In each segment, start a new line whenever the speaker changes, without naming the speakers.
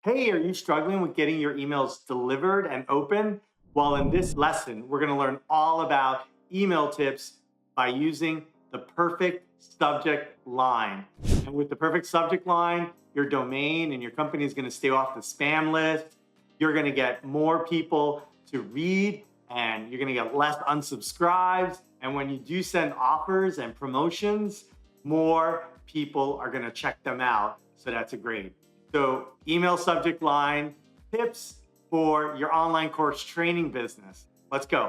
Hey, are you struggling with getting your emails delivered and open? Well, in this lesson, we're going to learn all about email tips by using the perfect subject line. And with the perfect subject line, your domain and your company is going to stay off the spam list. You're going to get more people to read and you're going to get less unsubscribes. And when you do send offers and promotions, more people are going to check them out. So that's a great. So, email subject line tips for your online course training business. Let's go.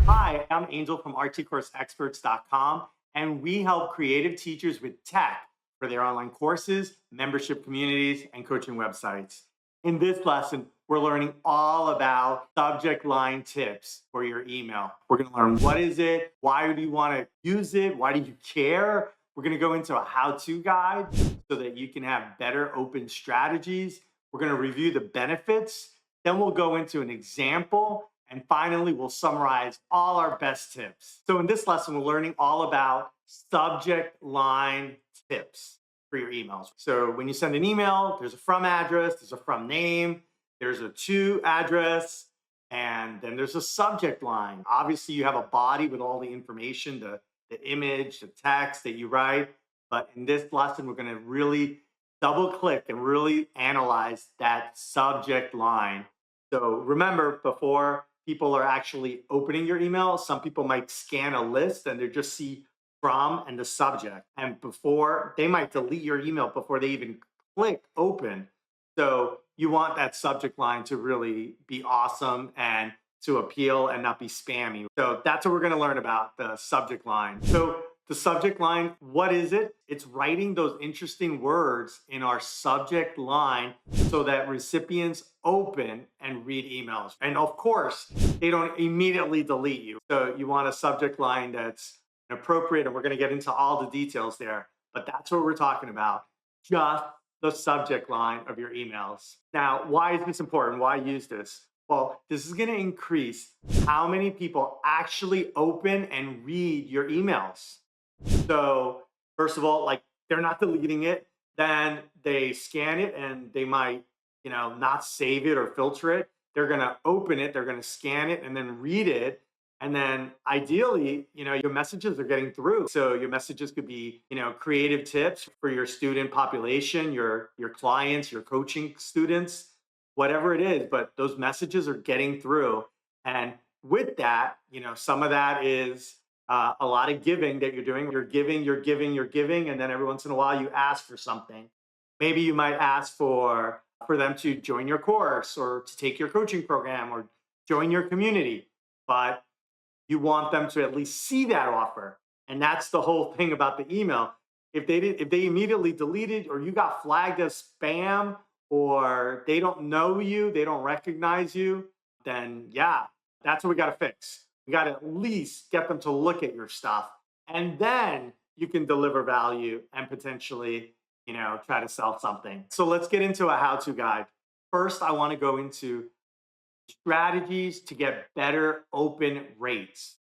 Hi, I'm Angel from artsycourseexperts.com, and we help creative teachers with tech for their online courses, membership communities, and coaching websites. In this lesson, we're learning all about subject line tips for your email. We're going to learn what is it, why do you want to use it, why do you care? We're going to go into a how-to guide so that you can have better open strategies. We're going to review the benefits, then we'll go into an example, and finally, we'll summarize all our best tips. So in this lesson, we're learning all about subject line tips for your emails. So when you send an email, there's a from address, there's a from name, there's a to address, and then there's a subject line. Obviously, you have a body with all the information, the image, the text that you write. But in this lesson, we're going to really double click and really analyze that subject line. So remember, before people are actually opening your email, some people might scan a list and they just see from and the subject. And before they might delete your email before they even click open. So you want that subject line to really be awesome and to appeal and not be spammy. So that's what we're going to learn about, the subject line. So the subject line, what is it? It's writing those interesting words in our subject line so that recipients open and read emails. And of course, they don't immediately delete you. So you want a subject line that's appropriate, and we're going to get into all the details there. But that's what we're talking about. Just the subject line of your emails. Now, why is this important? Why use this? Well, this is going to increase how many people actually open and read your emails. So first of all, like they're not deleting it, then they scan it and they might, not save it or filter it. They're going to open it, they're going to scan it and then read it. And then ideally, your messages are getting through. So your messages could be, creative tips for your student population, your clients, your coaching students, whatever it is, but those messages are getting through. And with that, some of that is a lot of giving that you're doing. You're giving, you're giving, you're giving, and then every once in a while you ask for something. Maybe you might ask for them to join your course or to take your coaching program or join your community. But you want them to at least see that offer. And that's the whole thing about the email. If they immediately deleted or you got flagged as spam or they don't know you, they don't recognize you, then yeah, that's what we got to fix. We got to at least get them to look at your stuff. And then you can deliver value and potentially, try to sell something. So let's get into a how-to guide. First, I want to go into strategies to get better open rates.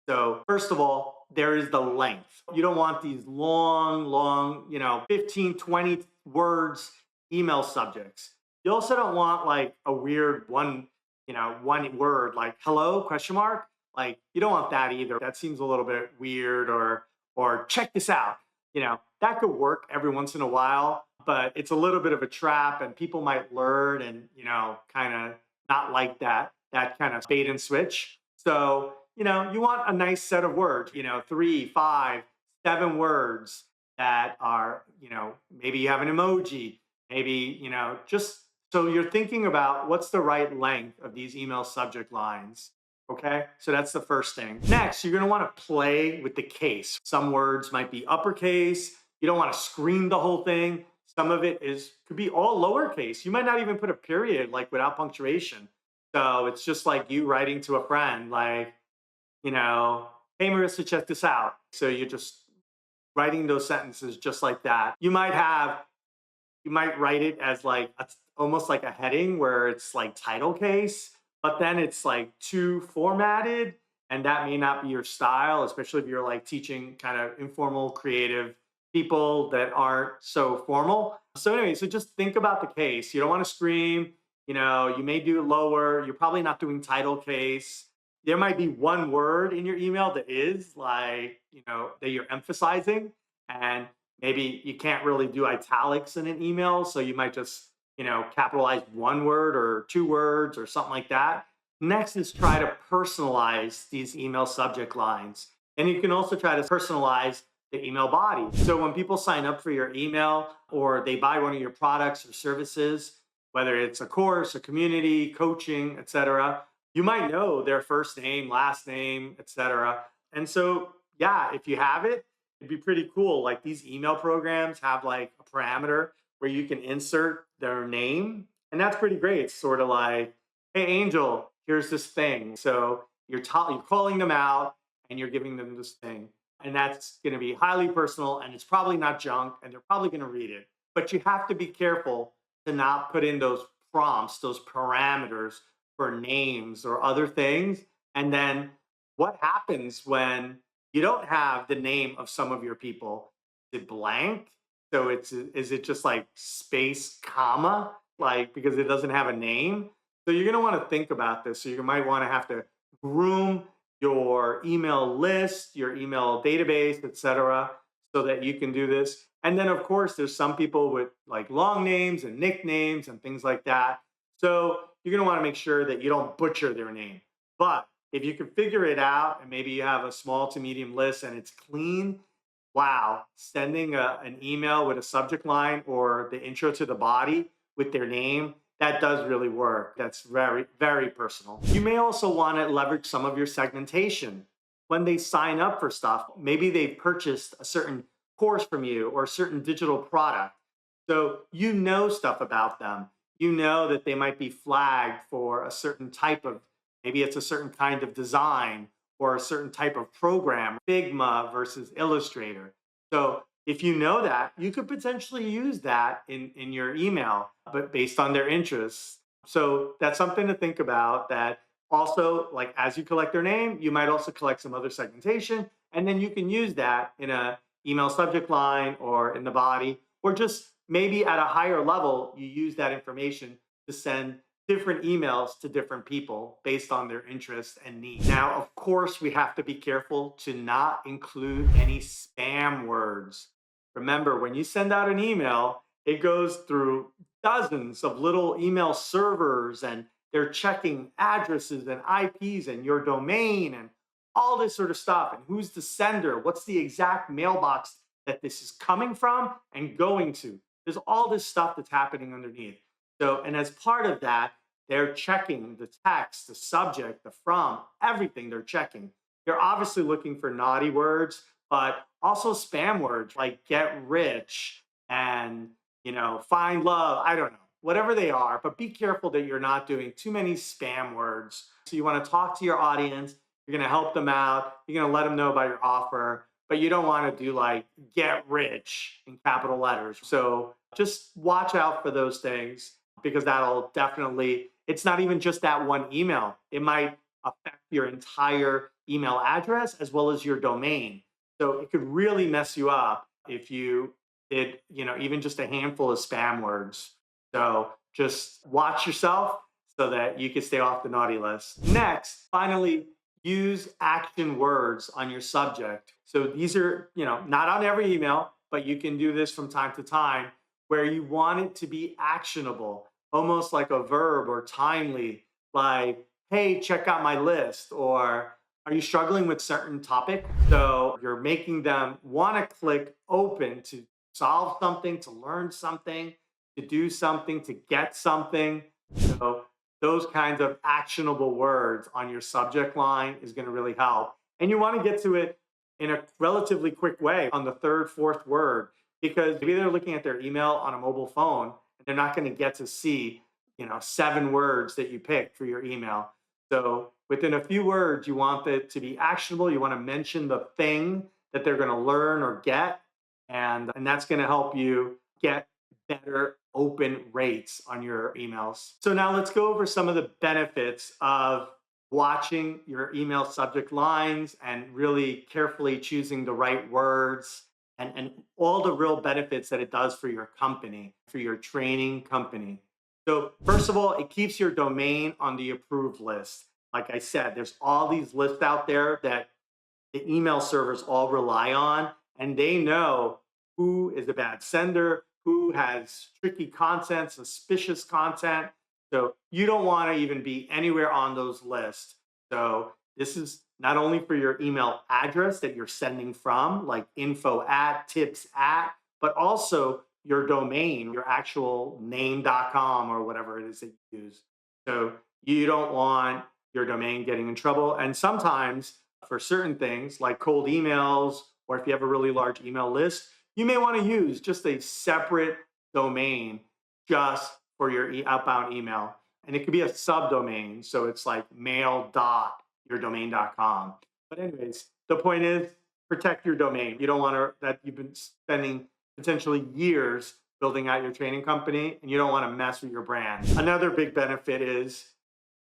So first of all, there is the length. You don't want these long, 15, 20 words email subjects. You also don't want like a weird one word like hello question mark. Like you don't want that either. That seems a little bit weird or check this out. That could work every once in a while, but it's a little bit of a trap and people might learn and, kind of not like that kind of bait and switch. So, you want a nice set of words, 3, 5, 7 words that are, maybe you have an emoji, maybe, just so you're thinking about what's the right length of these email subject lines. Okay, so that's the first thing. Next, you're going to want to play with the case. Some words might be uppercase. You don't want to scream the whole thing. Some of it could be all lowercase. You might not even put a period, like without punctuation. So it's just like you writing to a friend, like, hey, Marissa, check this out. So you're just writing those sentences just like that. You might write it as like almost like a heading where it's like title case, but then it's like too formatted and that may not be your style, especially if you're like teaching kind of informal, creative people that aren't so formal. So anyway, so just think about the case. You don't want to scream. You may do it lower. You're probably not doing title case. There might be one word in your email that is like, that you're emphasizing, and maybe you can't really do italics in an email. So you might just, capitalize one word or two words or something like that. Next is try to personalize these email subject lines. And you can also try to personalize the email body. So when people sign up for your email or they buy one of your products or services, whether it's a course, a community, coaching, etc., you might know their first name, last name, etc. And so, yeah, if you have it, it'd be pretty cool. Like these email programs have like a parameter where you can insert their name. And that's pretty great. It's sort of like, hey, Angel, here's this thing. So you're calling them out and you're giving them this thing. And that's going to be highly personal and it's probably not junk and they're probably going to read it. But you have to be careful to not put in those prompts, those parameters for names or other things. And then what happens when you don't have the name of some of your people? Is it blank? So is it just like space, comma, like because it doesn't have a name? So you're going to want to think about this. So you might want to have to groom your email list, your email database, etc., so that you can do this. And then, of course, there's some people with like long names and nicknames and things like that. So you're going to want to make sure that you don't butcher their name. But if you can figure it out and maybe you have a small to medium list and it's clean, wow, sending an email with a subject line or the intro to the body with their name, that does really work. That's very, very personal. You may also want to leverage some of your segmentation. When they sign up for stuff, maybe they've purchased a certain course from you or a certain digital product. So you know stuff about them. You know that they might be flagged for a certain type of, maybe it's a certain kind of design or a certain type of program, Figma versus Illustrator. So if you know that, you could potentially use that in your email, but based on their interests. So that's something to think about. That also, like as you collect their name, you might also collect some other segmentation, and then you can use that in a email subject line or in the body, or just maybe at a higher level, you use that information to send different emails to different people based on their interests and needs. Now, of course, we have to be careful to not include any spam words. Remember, when you send out an email, it goes through dozens of little email servers and they're checking addresses and IPs and your domain and all this sort of stuff. And who's the sender? What's the exact mailbox that this is coming from and going to? There's all this stuff that's happening underneath. So, and as part of that, they're checking the text, the subject, the from, everything they're checking. They're obviously looking for naughty words, but also spam words like get rich and, find love. I don't know, whatever they are, but be careful that you're not doing too many spam words. So you want to talk to your audience. You're going to help them out. You're going to let them know about your offer, but you don't want to do like get rich in capital letters. So just watch out for those things because that'll definitely, it's not even just that one email. It might affect your entire email address as well as your domain. So it could really mess you up if you did, even just a handful of spam words. So just watch yourself so that you can stay off the naughty list. Next, finally, use action words on your subject. So these are, not on every email, but you can do this from time to time where you want it to be actionable, almost like a verb or timely, like, hey, check out my list, or are you struggling with certain topic? So you're making them want to click open to solve something, to learn something, to do something, to get something. So those kinds of actionable words on your subject line is going to really help. And you want to get to it in a relatively quick way on the third, fourth word, because maybe they're looking at their email on a mobile phone and they're not going to get to see, 7 words that you picked for your email. So within a few words, you want it to be actionable. You want to mention the thing that they're going to learn or get. And that's going to help you get better open rates on your emails. So now let's go over some of the benefits of watching your email subject lines and really carefully choosing the right words and all the real benefits that it does for your company, for your training company. So, first of all, it keeps your domain on the approved list. Like I said, there's all these lists out there that the email servers all rely on, and they know who is a bad sender, who has tricky content, suspicious content. So you don't want to even be anywhere on those lists. So this is not only for your email address that you're sending from, like info at, tips at, but also your domain, your actual name.com or whatever it is that you use. So you don't want your domain getting in trouble. And sometimes for certain things like cold emails, or if you have a really large email list, you may want to use just a separate domain just for your outbound email. And it could be a subdomain. So it's like mail.yourdomain.com. But, anyways, the point is protect your domain. You don't want to, that you've been spending potentially years building out your training company, and you don't want to mess with your brand. Another big benefit is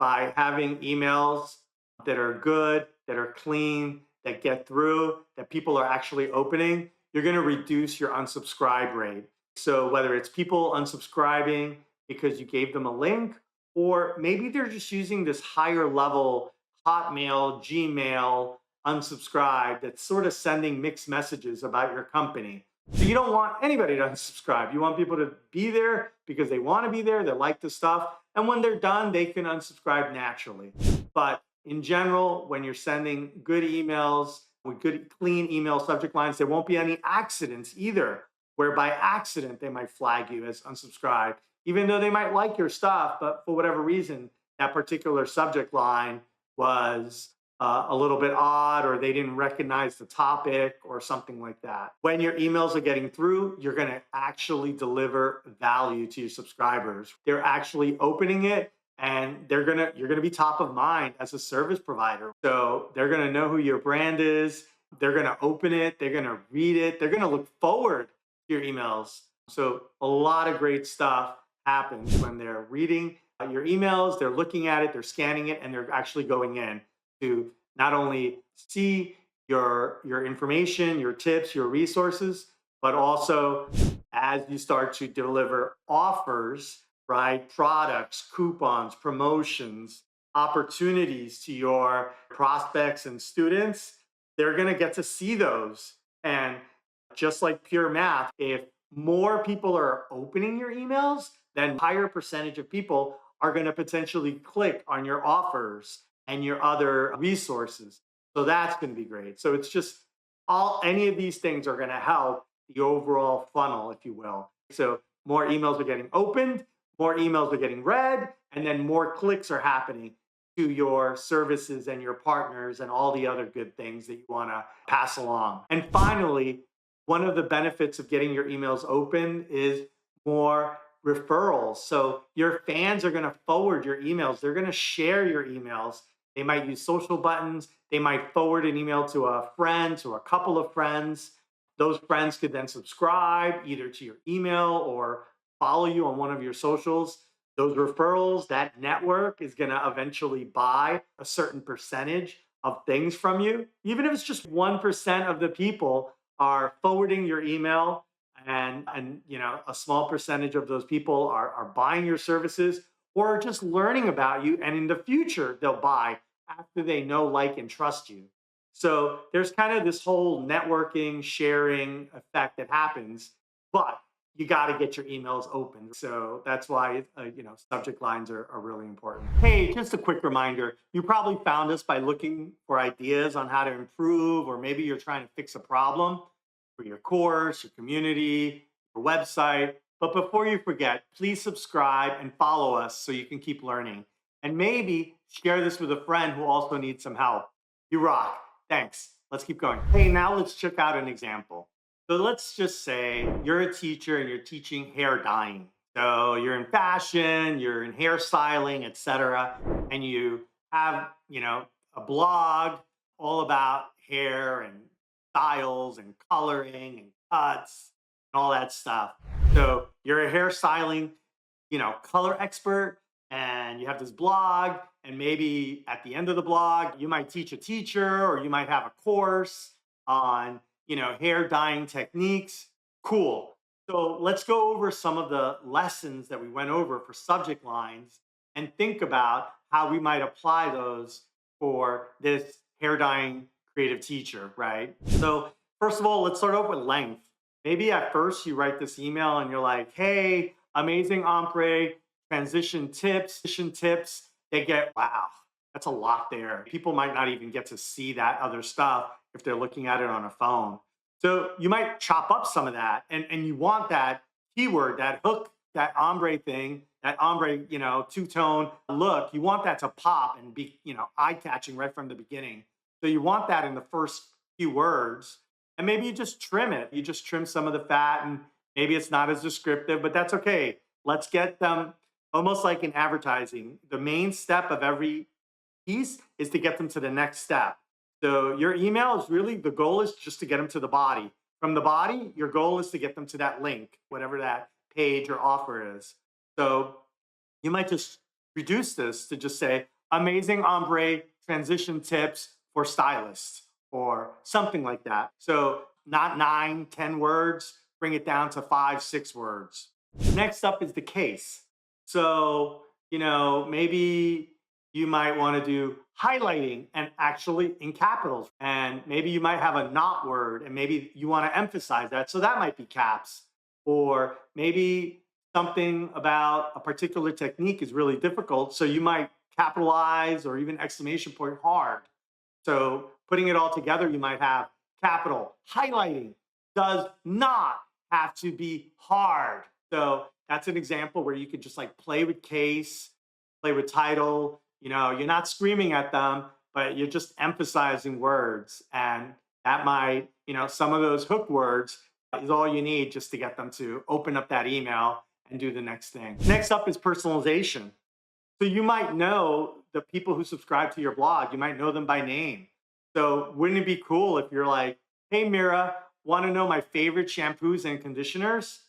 by having emails that are good, that are clean, that get through, that people are actually opening, you're going to reduce your unsubscribe rate. So whether it's people unsubscribing because you gave them a link, or maybe they're just using this higher level Hotmail, Gmail, unsubscribe that's sort of sending mixed messages about your company. So you don't want anybody to unsubscribe. You want people to be there because they want to be there, they like the stuff, and when they're done, they can unsubscribe naturally. But in general, when you're sending good emails with good, clean email subject lines, there won't be any accidents either, where by accident they might flag you as unsubscribed, even though they might like your stuff, but for whatever reason, that particular subject line was a little bit odd, or they didn't recognize the topic or something like that. When your emails are getting through, you're going to actually deliver value to your subscribers. They're actually opening it, and you're going to be top of mind as a service provider. So they're going to know who your brand is. They're going to open it. They're going to read it. They're going to look forward to your emails. So a lot of great stuff happens when they're reading your emails, they're looking at it, they're scanning it, and they're actually going in to not only see your information, your tips, your resources, but also as you start to deliver offers, right? Products, coupons, promotions, opportunities to your prospects and students, they're going to get to see those. And just like pure math, if more people are opening your emails, then higher percentage of people are going to potentially click on your offers and your other resources. So that's going to be great. So it's just any of these things are going to help the overall funnel, if you will. So more emails are getting opened, more emails are getting read, and then more clicks are happening to your services and your partners and all the other good things that you want to pass along. And finally, one of the benefits of getting your emails open is more referrals. So your fans are going to forward your emails. They're going to share your emails. They might use social buttons. They might forward an email to a friend, to a couple of friends. Those friends could then subscribe either to your email or follow you on one of your socials. Those referrals, that network is going to eventually buy a certain percentage of things from you. Even if it's just 1% of the people are forwarding your email, and a small percentage of those people are buying your services or just learning about you, and in the future they'll buy after they know, like, and trust you. So there's kind of this whole networking, sharing effect that happens, but you got to get your emails open. So that's why subject lines are really important. Hey, just a quick reminder, you probably found us by looking for ideas on how to improve, or maybe you're trying to fix a problem for your course, your community, your website. But before you forget, please subscribe and follow us so you can keep learning. And maybe share this with a friend who also needs some help. You rock. Thanks. Let's keep going. Hey, now let's check out an example. So let's just say you're a teacher and you're teaching hair dyeing. So you're in fashion, you're in hairstyling, etc. And you have, a blog all about hair and styles and coloring and cuts and all that stuff. So you're a hairstyling, color expert, and you have this blog, and maybe at the end of the blog, you might teach a teacher or you might have a course on, hair dyeing techniques. Cool. So let's go over some of the lessons that we went over for subject lines and think about how we might apply those for this hair dyeing creative teacher, right? So first of all, let's start off with length. Maybe at first you write this email and you're like, hey, amazing ombre, transition tips. They get, wow, that's a lot there. People might not even get to see that other stuff if they're looking at it on a phone. So you might chop up some of that, and you want that keyword, that hook, that ombre thing, that ombre, two-tone look. You want that to pop and be, eye-catching right from the beginning. So you want that in the first few words, and maybe you just trim it. You just trim some of the fat, and maybe it's not as descriptive, but that's okay. Let's get them almost like in advertising. The main step of every piece is to get them to the next step. So your email is really, the goal is just to get them to the body. From the body, your goal is to get them to that link, whatever that page or offer is. So you might just reduce this to just say, amazing ombre transition tips for stylists or something like that. So not 9, 10 words, bring it down to 5, 6 words. Next up is the case. So, maybe you might want to do highlighting and actually in capitals. And maybe you might have a not word and maybe you want to emphasize that. So that might be caps. Or maybe something about a particular technique is really difficult. So you might capitalize or even exclamation point hard. So putting it all together, you might have capital. Highlighting does not have to be hard. So that's an example where you could just like play with case, play with title. You're not screaming at them, but you're just emphasizing words. And that might, some of those hook words is all you need just to get them to open up that email and do the next thing. Next up is personalization. So you might know the people who subscribe to your blog, you might know them by name. So wouldn't it be cool if you're like, hey, Mira, want to know my favorite shampoos and conditioners?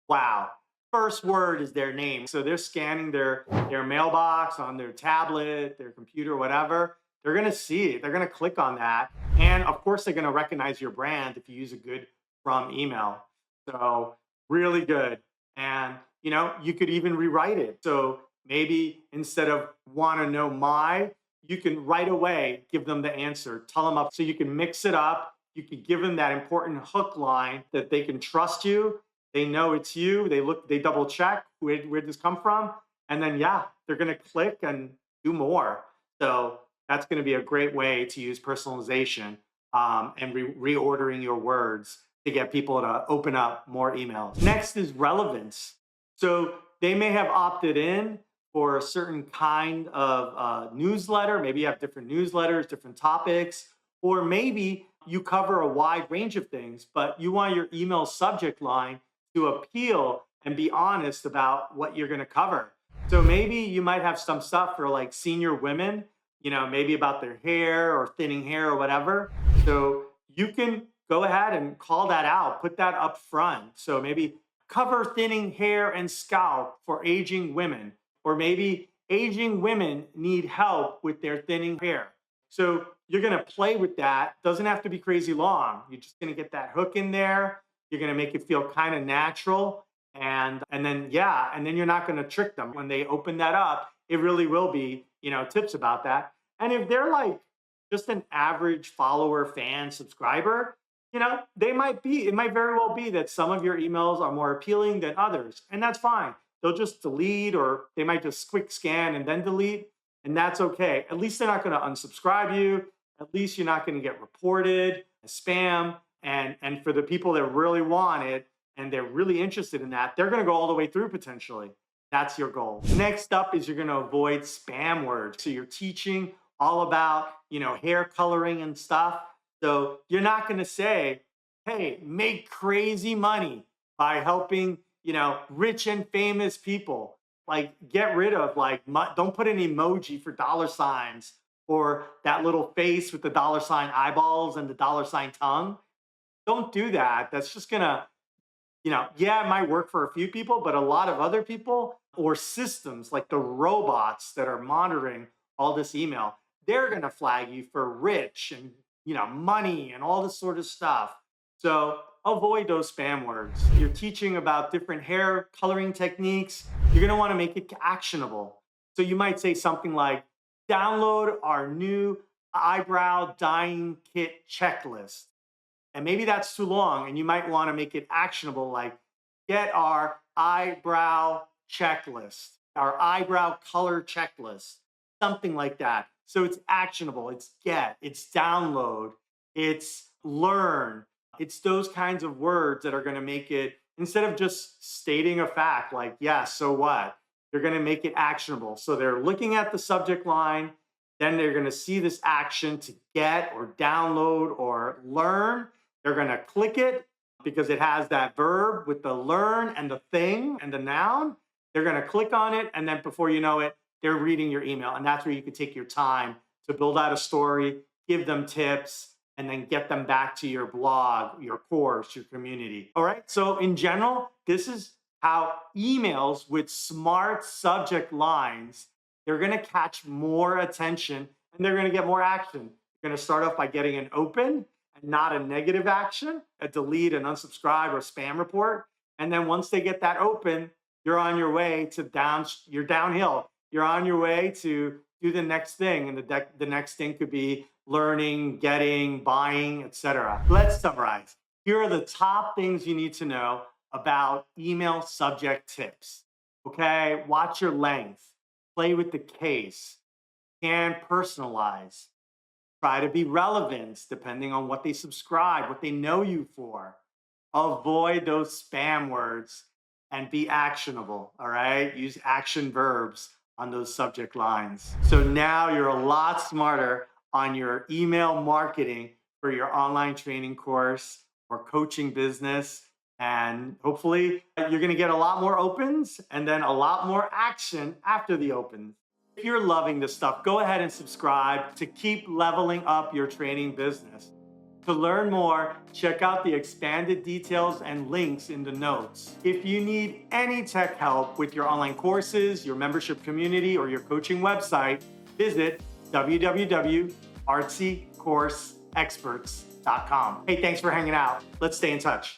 Wow. First word is their name. So they're scanning their mailbox on their tablet, their computer, whatever. They're going to see it. They're going to click on that. And of course, they're going to recognize your brand if you use a good from email. So really good. And, you could even rewrite it. So maybe instead of want to know my, you can right away give them the answer, tell them up. So you can mix it up. You could give them that important hook line that they can trust you. They know it's you. They double check where'd this come from, and then they're going to click and do more. So that's going to be a great way to use personalization and reordering your words to get people to open up more emails. Next is relevance. So they may have opted in for a certain kind of newsletter. Maybe you have different newsletters, different topics, or maybe you cover a wide range of things, but you want your email subject line to appeal and be honest about what you're going to cover. So maybe you might have some stuff for like senior women, maybe about their hair or thinning hair or whatever. So you can go ahead and call that out, put that up front. So maybe cover thinning hair and scalp for aging women, or maybe aging women need help with their thinning hair. So you're going to play with that. Doesn't have to be crazy long. You're just going to get that hook in there. You're going to make it feel kind of natural. And then you're not going to trick them. When they open that up, it really will be, tips about that. And if they're like just an average follower, fan, subscriber, it might very well be that some of your emails are more appealing than others. And that's fine. They'll just delete, or they might just quick scan and then delete. And that's okay. At least they're not going to unsubscribe you. At least you're not going to get reported as spam. And for the people that really want it and they're really interested in that, they're going to go all the way through potentially. That's your goal. Next up is you're going to avoid spam words. So you're teaching all about, hair coloring and stuff. So you're not going to say, hey, make crazy money by helping, rich and famous people. Like, get rid of don't put an emoji for dollar signs or that little face with the dollar sign eyeballs and the dollar sign tongue. Don't do that. That's just gonna, it might work for a few people, but a lot of other people or systems like the robots that are monitoring all this email, they're going to flag you for rich and, money and all this sort of stuff. So avoid those spam words. You're teaching about different hair coloring techniques. You're going to want to make it actionable. So you might say something like, download our new eyebrow dyeing kit checklist. And maybe that's too long, and you might want to make it actionable, like get our eyebrow checklist, our eyebrow color checklist, something like that. So it's actionable, it's get, it's download, it's learn. It's those kinds of words that are going to make it, instead of just stating a fact like, yeah, so what? They're going to make it actionable. So they're looking at the subject line, then they're going to see this action to get or download or learn. They're going to click it because it has that verb with the learn and the thing and the noun. They're going to click on it, and then before you know it, they're reading your email. And that's where you can take your time to build out a story, give them tips, and then get them back to your blog, your course, your community. All right. So in general, this is how emails with smart subject lines, they're going to catch more attention and they're going to get more action. You're going to start off by getting an open and not a negative action, a delete, an unsubscribe, or spam report. And then once they get that open, you're on your way to you're downhill. You're on your way to do the next thing. And the next thing could be learning, getting, buying, etc. Let's summarize. Here are the top things you need to know about email subject tips. Okay, watch your length, play with the case, and personalize. Try to be relevant depending on what they subscribe, what they know you for. Avoid those spam words and be actionable, all right? Use action verbs on those subject lines. So now you're a lot smarter on your email marketing for your online training course or coaching business. And hopefully you're going to get a lot more opens and then a lot more action after the opens. If you're loving this stuff, go ahead and subscribe to keep leveling up your training business. To learn more, check out the expanded details and links in the notes. If you need any tech help with your online courses, your membership community, or your coaching website, visit www.artsycourseexperts.com. Hey, thanks for hanging out. Let's stay in touch.